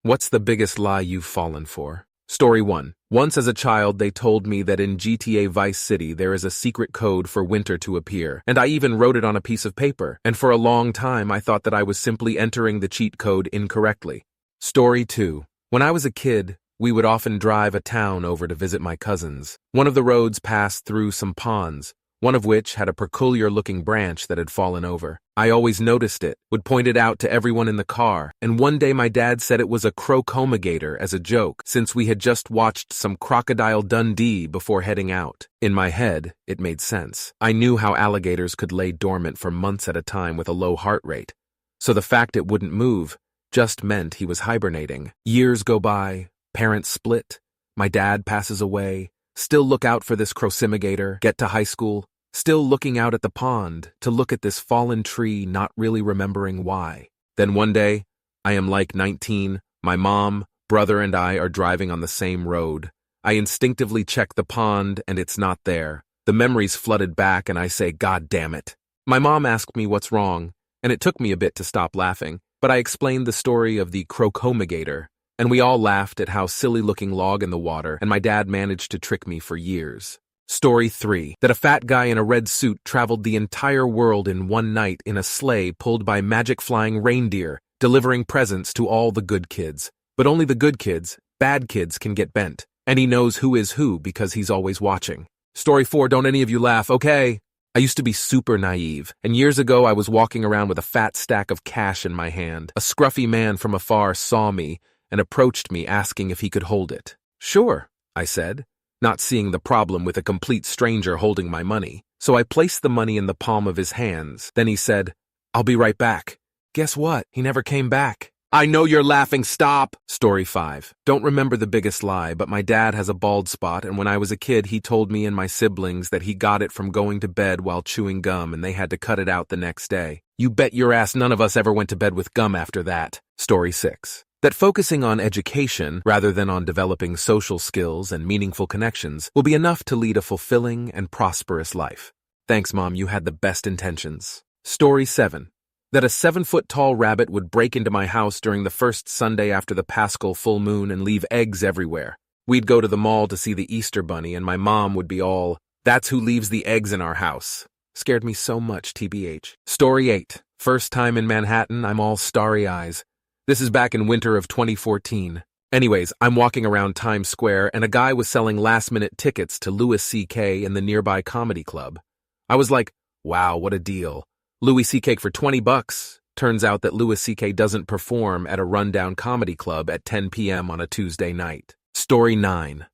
What's the biggest lie you've fallen for? Story 1. Once as a child, they told me that in GTA Vice City there is a secret code for winter to appear, and I even wrote it on a piece of paper, and for a long time I thought that I was simply entering the cheat code incorrectly. Story 2. When I was a kid, we would often drive a town over to visit my cousins. One of the roads passed through some ponds, one of which had a peculiar-looking branch that had fallen over. I always noticed it, would point it out to everyone in the car, and one day my dad said it was a crocomigator as a joke, since we had just watched some Crocodile Dundee before heading out. In my head, it made sense. I knew how alligators could lay dormant for months at a time with a low heart rate, so the fact it wouldn't move just meant he was hibernating. Years go by, parents split, my dad passes away, still look out for this crocomigator, get to high school, still looking out at the pond to look at this fallen tree, not really remembering why. Then one day, I am like 19, my mom, brother, and I are driving on the same road. I instinctively check the pond and it's not there. The memories flooded back and I say, God damn it. My mom asked me what's wrong, and it took me a bit to stop laughing, but I explained the story of the crocomigator, and we all laughed at how silly-looking log in the water, and my dad managed to trick me for years. Story 3. That a fat guy in a red suit traveled the entire world in one night in a sleigh pulled by magic flying reindeer, delivering presents to all the good kids. But only the good kids, bad kids, can get bent, and he knows who is who because he's always watching. Story 4. Don't any of you laugh, okay? I used to be super naive, and years ago I was walking around with a fat stack of cash in my hand. A scruffy man from afar saw me and approached me asking if he could hold it. Sure, I said, not seeing the problem with a complete stranger holding my money. So I placed the money in the palm of his hands. Then he said, I'll be right back. Guess what? He never came back. I know you're laughing, stop! Story 5. Don't remember the biggest lie, but my dad has a bald spot, and when I was a kid he told me and my siblings that he got it from going to bed while chewing gum and they had to cut it out the next day. You bet your ass none of us ever went to bed with gum after that. Story 6. That focusing on education, rather than on developing social skills and meaningful connections, will be enough to lead a fulfilling and prosperous life. Thanks, Mom, you had the best intentions. Story 7. That a 7-foot-tall rabbit would break into my house during the first Sunday after the Paschal full moon and leave eggs everywhere. We'd go to the mall to see the Easter Bunny, and my mom would be all, "That's who leaves the eggs in our house." Scared me so much, TBH. Story 8. First time in Manhattan, I'm all starry eyes. This is back in winter of 2014. Anyways, I'm walking around Times Square and a guy was selling last-minute tickets to Louis C.K. in the nearby comedy club. I was like, wow, what a deal. Louis C.K. for $20. Turns out that Louis C.K. doesn't perform at a rundown comedy club at 10 p.m. on a Tuesday night. Story 9.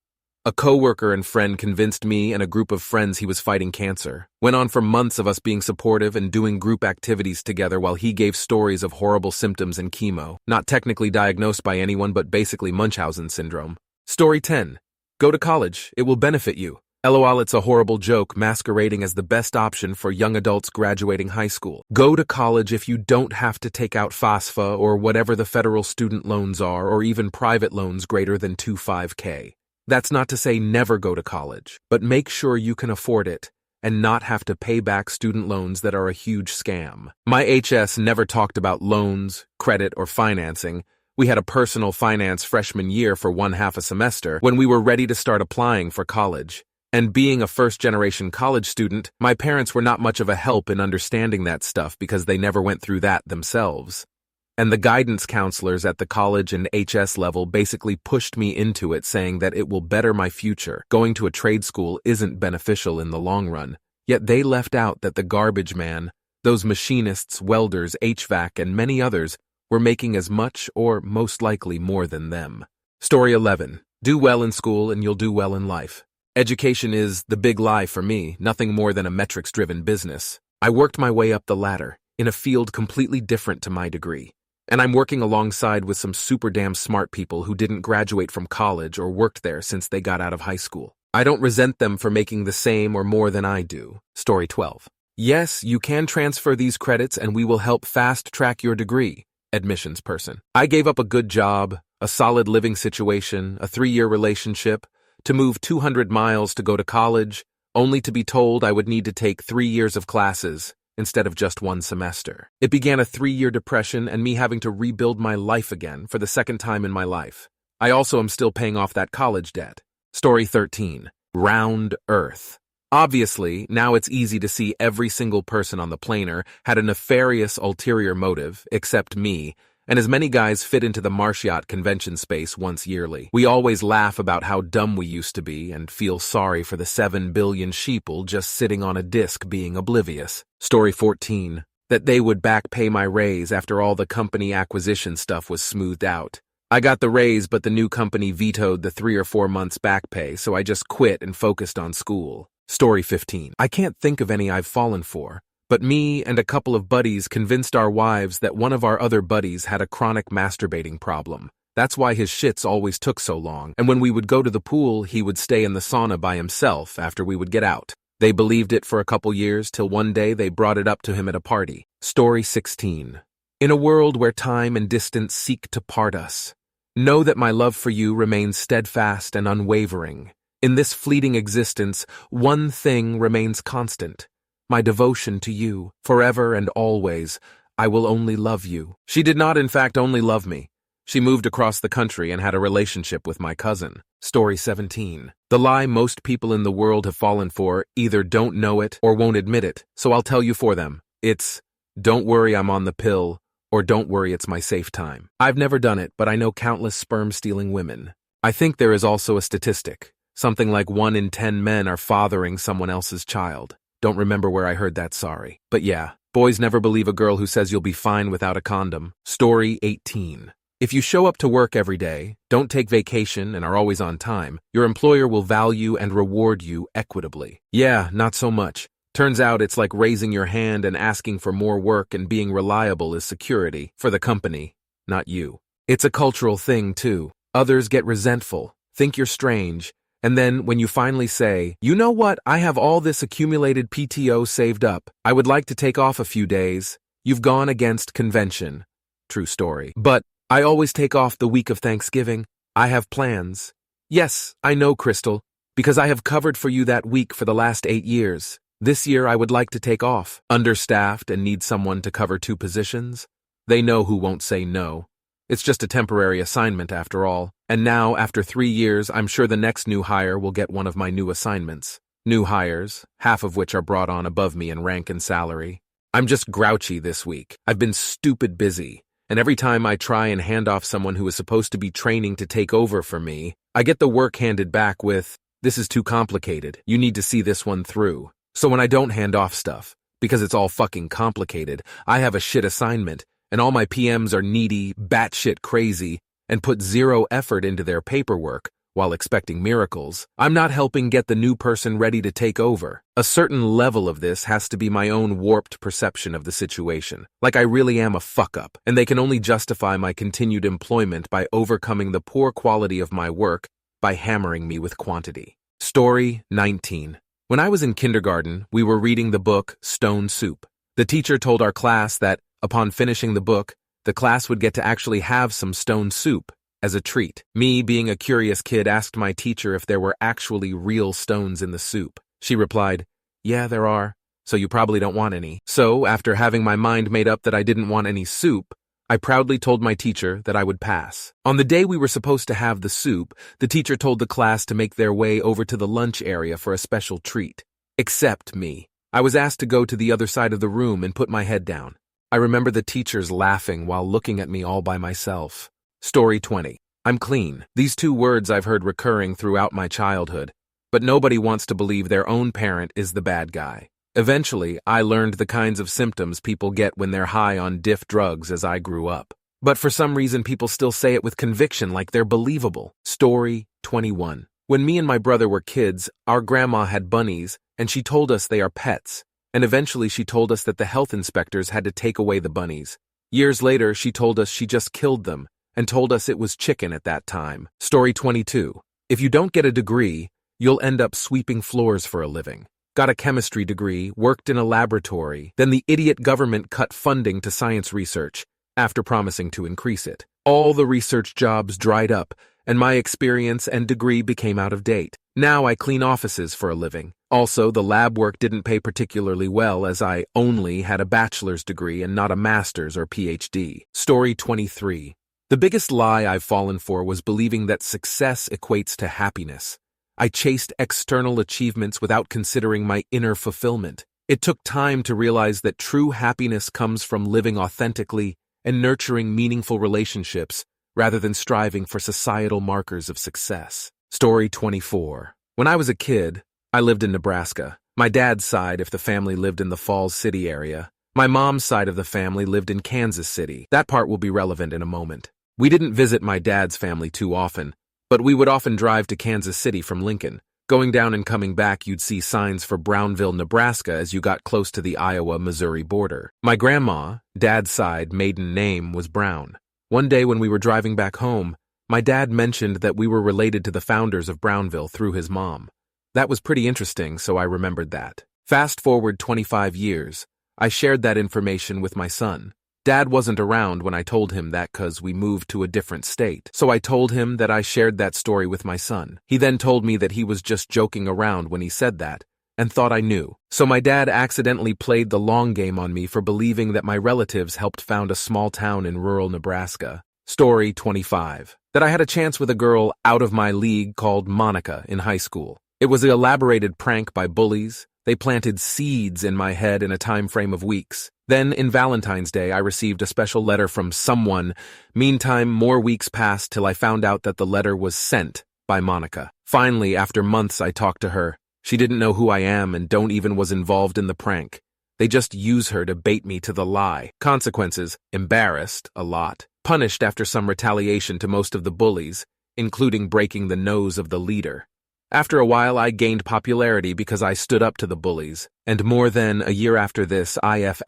A coworker and friend convinced me and a group of friends he was fighting cancer. Went on for months of us being supportive and doing group activities together while he gave stories of horrible symptoms and chemo. Not technically diagnosed by anyone, but basically Munchausen syndrome. Story 10. Go to college. It will benefit you. LOL, it's a horrible joke masquerading as the best option for young adults graduating high school. Go to college if you don't have to take out FAFSA or whatever the federal student loans are, or even private loans greater than $25K. That's not to say never go to college, but make sure you can afford it and not have to pay back student loans that are a huge scam. My HS never talked about loans, credit, or financing. We had a personal finance freshman year for one half a semester when we were ready to start applying for college. And being a first-generation college student, my parents were not much of a help in understanding that stuff because they never went through that themselves. And the guidance counselors at the college and HS level basically pushed me into it, saying that it will better my future. Going to a trade school isn't beneficial in the long run. Yet they left out that the garbage man, those machinists, welders, HVAC, and many others were making as much or most likely more than them. Story 11. Do well in school and you'll do well in life. Education is the big lie for me, nothing more than a metrics-driven business. I worked my way up the ladder, in a field completely different to my degree. And I'm working alongside with some super damn smart people who didn't graduate from college or worked there since they got out of high school. I don't resent them for making the same or more than I do. Story 12. Yes, you can transfer these credits and we will help fast-track your degree. Admissions person. I gave up a good job, a solid living situation, a 3-year relationship, to move 200 miles to go to college, only to be told I would need to take 3 years of classes, instead of just one semester. It began a 3-year depression and me having to rebuild my life again for the second time in my life. I also am still paying off that college debt. Story 13. Round Earth. Obviously, now it's easy to see every single person on the planer had a nefarious ulterior motive, except me, and as many guys fit into the Martiot convention space once yearly. We always laugh about how dumb we used to be and feel sorry for the 7 billion sheeple just sitting on a disc being oblivious. Story 14. That they would back pay my raise after all the company acquisition stuff was smoothed out. I got the raise, but the new company vetoed the 3 or 4 months back pay, so I just quit and focused on school. Story 15. I can't think of any I've fallen for. But me and a couple of buddies convinced our wives that one of our other buddies had a chronic masturbating problem. That's why his shits always took so long, and when we would go to the pool, he would stay in the sauna by himself after we would get out. They believed it for a couple years till one day they brought it up to him at a party. Story 16. In a world where time and distance seek to part us, know that my love for you remains steadfast and unwavering. In this fleeting existence, one thing remains constant. My devotion to you, forever and always. I will only love you. She did not, in fact, only love me. She moved across the country and had a relationship with my cousin. Story 17. The lie most people in the world have fallen for either don't know it or won't admit it, so I'll tell you for them. It's, don't worry, I'm on the pill, or don't worry, it's my safe time. I've never done it, but I know countless sperm-stealing women. I think there is also a statistic. Something like 1 in 10 men are fathering someone else's child. Don't remember where I heard that, sorry. But yeah, boys never believe a girl who says you'll be fine without a condom. Story 18. If you show up to work every day, don't take vacation, and are always on time, your employer will value and reward you equitably. Yeah, not so much. Turns out it's like raising your hand and asking for more work and being reliable is security for the company, not you. It's a cultural thing, too. Others get resentful, think you're strange, and then when you finally say, you know what, I have all this accumulated PTO saved up, I would like to take off a few days, you've gone against convention. True story. But I always take off the week of Thanksgiving. I have plans. Yes, I know, Crystal, because I have covered for you that week for the last 8 years. This year I would like to take off. Understaffed and need someone to cover 2 positions? They know who won't say no. It's just a temporary assignment after all. And now, after 3 years, I'm sure the next new hire will get one of my new assignments. New hires, half of which are brought on above me in rank and salary. I'm just grouchy this week. I've been stupid busy. And every time I try and hand off someone who is supposed to be training to take over for me, I get the work handed back with, this is too complicated. You need to see this one through. So when I don't hand off stuff, because it's all fucking complicated, I have a shit assignment, and all my PMs are needy, batshit crazy, and put 0 effort into their paperwork while expecting miracles. I'm not helping get the new person ready to take over. A certain level of this has to be my own warped perception of the situation, like I really am a fuck-up, and they can only justify my continued employment by overcoming the poor quality of my work by hammering me with quantity. Story 19. When I was in kindergarten, we were reading the book Stone Soup. The teacher told our class that, upon finishing the book, the class would get to actually have some stone soup as a treat. Me, being a curious kid, asked my teacher if there were actually real stones in the soup. She replied, yeah, there are, so you probably don't want any. So, after having my mind made up that I didn't want any soup, I proudly told my teacher that I would pass. On the day we were supposed to have the soup, the teacher told the class to make their way over to the lunch area for a special treat. Except me. I was asked to go to the other side of the room and put my head down. I remember the teachers laughing while looking at me all by myself. Story 20. I'm clean. These 2 words I've heard recurring throughout my childhood, but nobody wants to believe their own parent is the bad guy. Eventually, I learned the kinds of symptoms people get when they're high on diff drugs as I grew up. But for some reason, people still say it with conviction like they're believable. Story 21. When me and my brother were kids, our grandma had bunnies, and she told us they are pets. And eventually she told us that the health inspectors had to take away the bunnies. Years later, she told us she just killed them, and told us it was chicken at that time. Story 22. If you don't get a degree, you'll end up sweeping floors for a living. Got a chemistry degree, worked in a laboratory, then the idiot government cut funding to science research, after promising to increase it. All the research jobs dried up, and my experience and degree became out of date. Now I clean offices for a living. Also, the lab work didn't pay particularly well as I only had a bachelor's degree and not a master's or PhD. Story 23. The biggest lie I've fallen for was believing that success equates to happiness. I chased external achievements without considering my inner fulfillment. It took time to realize that true happiness comes from living authentically and nurturing meaningful relationships rather than striving for societal markers of success. Story 24. When I was a kid, I lived in Nebraska. My dad's side, if the family lived in the Falls City area. My mom's side of the family lived in Kansas City. That part will be relevant in a moment. We didn't visit my dad's family too often, but we would often drive to Kansas City from Lincoln. Going down and coming back, you'd see signs for Brownville, Nebraska as you got close to the Iowa-Missouri border. My grandma, dad's side maiden name was Brown. One day when we were driving back home, my dad mentioned that we were related to the founders of Brownville through his mom. That was pretty interesting, so I remembered that. Fast forward 25 years, I shared that information with my son. Dad wasn't around when I told him that cause we moved to a different state, so I told him that I shared that story with my son. He then told me that he was just joking around when he said that, and thought I knew. So my dad accidentally played the long game on me for believing that my relatives helped found a small town in rural Nebraska. Story 25. That I had a chance with a girl out of my league called Monica in high school. It was an elaborated prank by bullies. They planted seeds in my head in a time frame of weeks. Then, in Valentine's Day, I received a special letter from someone. Meantime, more weeks passed till I found out that the letter was sent by Monica. Finally, after months, I talked to her. She didn't know who I am and don't even was involved in the prank. They just use her to bait me to the lie. Consequences: embarrassed, a lot. Punished after some retaliation to most of the bullies, including breaking the nose of the leader. After a while, I gained popularity because I stood up to the bullies, and more than a year after this, IF ******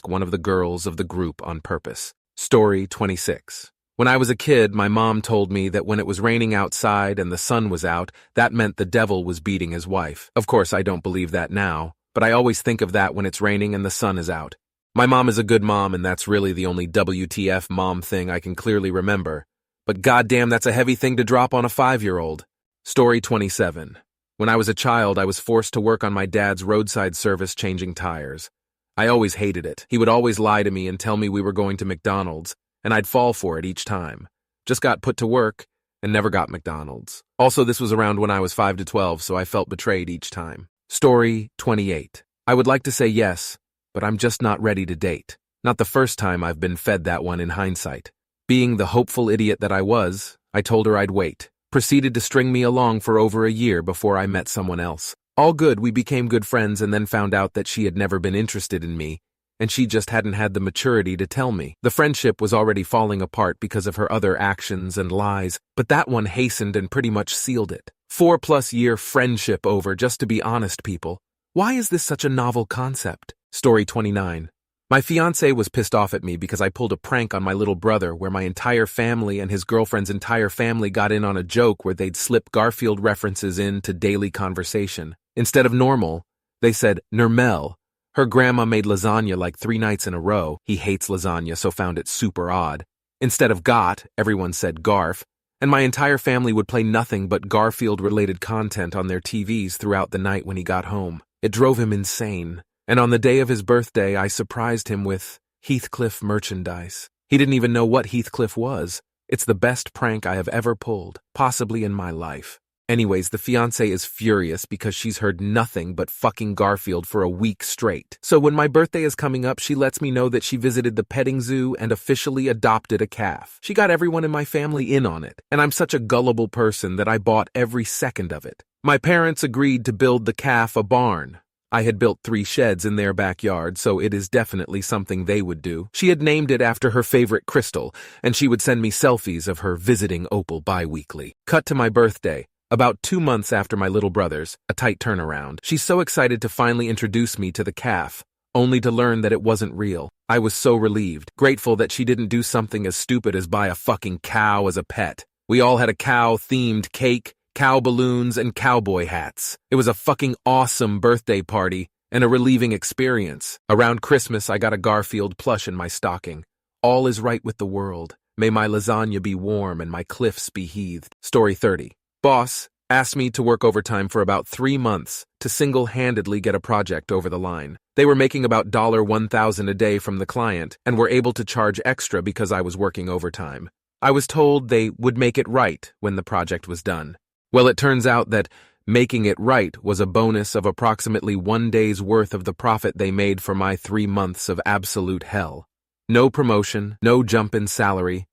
one of the girls of the group on purpose. Story 26. When I was a kid, my mom told me that when it was raining outside and the sun was out, that meant the devil was beating his wife. Of course, I don't believe that now, but I always think of that when it's raining and the sun is out. My mom is a good mom, and that's really the only WTF mom thing I can clearly remember. But goddamn, that's a heavy thing to drop on a 5-year-old. Story 27. When I was a child, I was forced to work on my dad's roadside service changing tires. I always hated it. He would always lie to me and tell me we were going to McDonald's, and I'd fall for it each time. Just got put to work and never got McDonald's. Also, this was around when I was 5 to 12, so I felt betrayed each time. Story 28. I would like to say yes, but I'm just not ready to date. Not the first time I've been fed that one in hindsight. Being the hopeful idiot that I was, I told her I'd wait. Proceeded to string me along for over a year before I met someone else. All good, we became good friends and then found out that she had never been interested in me, and she just hadn't had the maturity to tell me. The friendship was already falling apart because of her other actions and lies, but that one hastened and pretty much sealed it. 4+ year friendship over, just to be honest, people. Why is this such a novel concept? Story 29. My fiancé was pissed off at me because I pulled a prank on my little brother where my entire family and his girlfriend's entire family got in on a joke where they'd slip Garfield references into daily conversation. Instead of normal, they said Nermel. Her grandma made lasagna like 3 nights in a row. He hates lasagna, so found it super odd. Instead of got, everyone said Garf, and my entire family would play nothing but Garfield-related content on their TVs throughout the night when he got home. It drove him insane. And on the day of his birthday, I surprised him with Heathcliff merchandise. He didn't even know what Heathcliff was. It's the best prank I have ever pulled, possibly in my life. Anyways, the fiancé is furious because she's heard nothing but fucking Garfield for a week straight. So when my birthday is coming up, she lets me know that she visited the petting zoo and officially adopted a calf. She got everyone in my family in on it, and I'm such a gullible person that I bought every second of it. My parents agreed to build the calf a barn. I had built 3 sheds in their backyard, so it is definitely something they would do. She had named it after her favorite crystal, and she would send me selfies of her visiting Opal bi-weekly. Cut to my birthday. About 2 months after my little brother's, a tight turnaround. She's so excited to finally introduce me to the calf, only to learn that it wasn't real. I was so relieved, grateful that she didn't do something as stupid as buy a fucking cow as a pet. We all had a cow-themed cake, cow balloons, and cowboy hats. It was a fucking awesome birthday party and a relieving experience. Around Christmas, I got a Garfield plush in my stocking. All is right with the world. May my lasagna be warm and my cliffs be heathed. Story 30. Boss asked me to work overtime for about 3 months to single-handedly get a project over the line. They were making about $1,000 a day from the client and were able to charge extra because I was working overtime. I was told they would make it right when the project was done. Well, it turns out that making it right was a bonus of approximately 1 day's worth of the profit they made for my 3 months of absolute hell. No promotion, no jump in salary,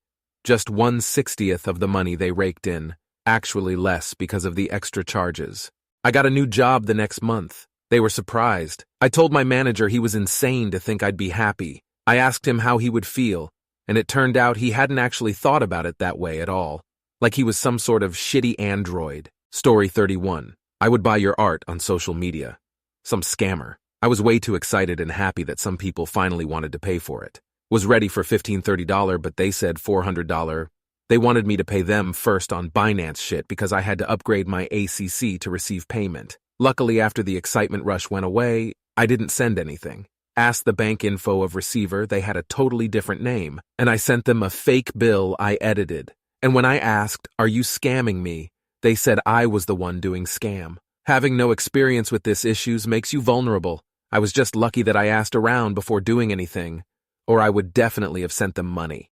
just 1/60th of the money they raked in, actually less because of the extra charges. I got a new job the next month. They were surprised. I told my manager he was insane to think I'd be happy. I asked him how he would feel, and it turned out he hadn't actually thought about it that way at all, like he was some sort of shitty android. Story 31. I would buy your art on social media. Some scammer. I was way too excited and happy that some people finally wanted to pay for it. Was ready for $15-30, but they said $400. They wanted me to pay them first on Binance shit because I had to upgrade my ACC to receive payment. Luckily, after the excitement rush went away, I didn't send anything. Asked the bank info of receiver, they had a totally different name, and I sent them a fake bill I edited. And when I asked, "Are you scamming me?" they said I was the one doing scam. Having no experience with this issues makes you vulnerable. I was just lucky that I asked around before doing anything, or I would definitely have sent them money.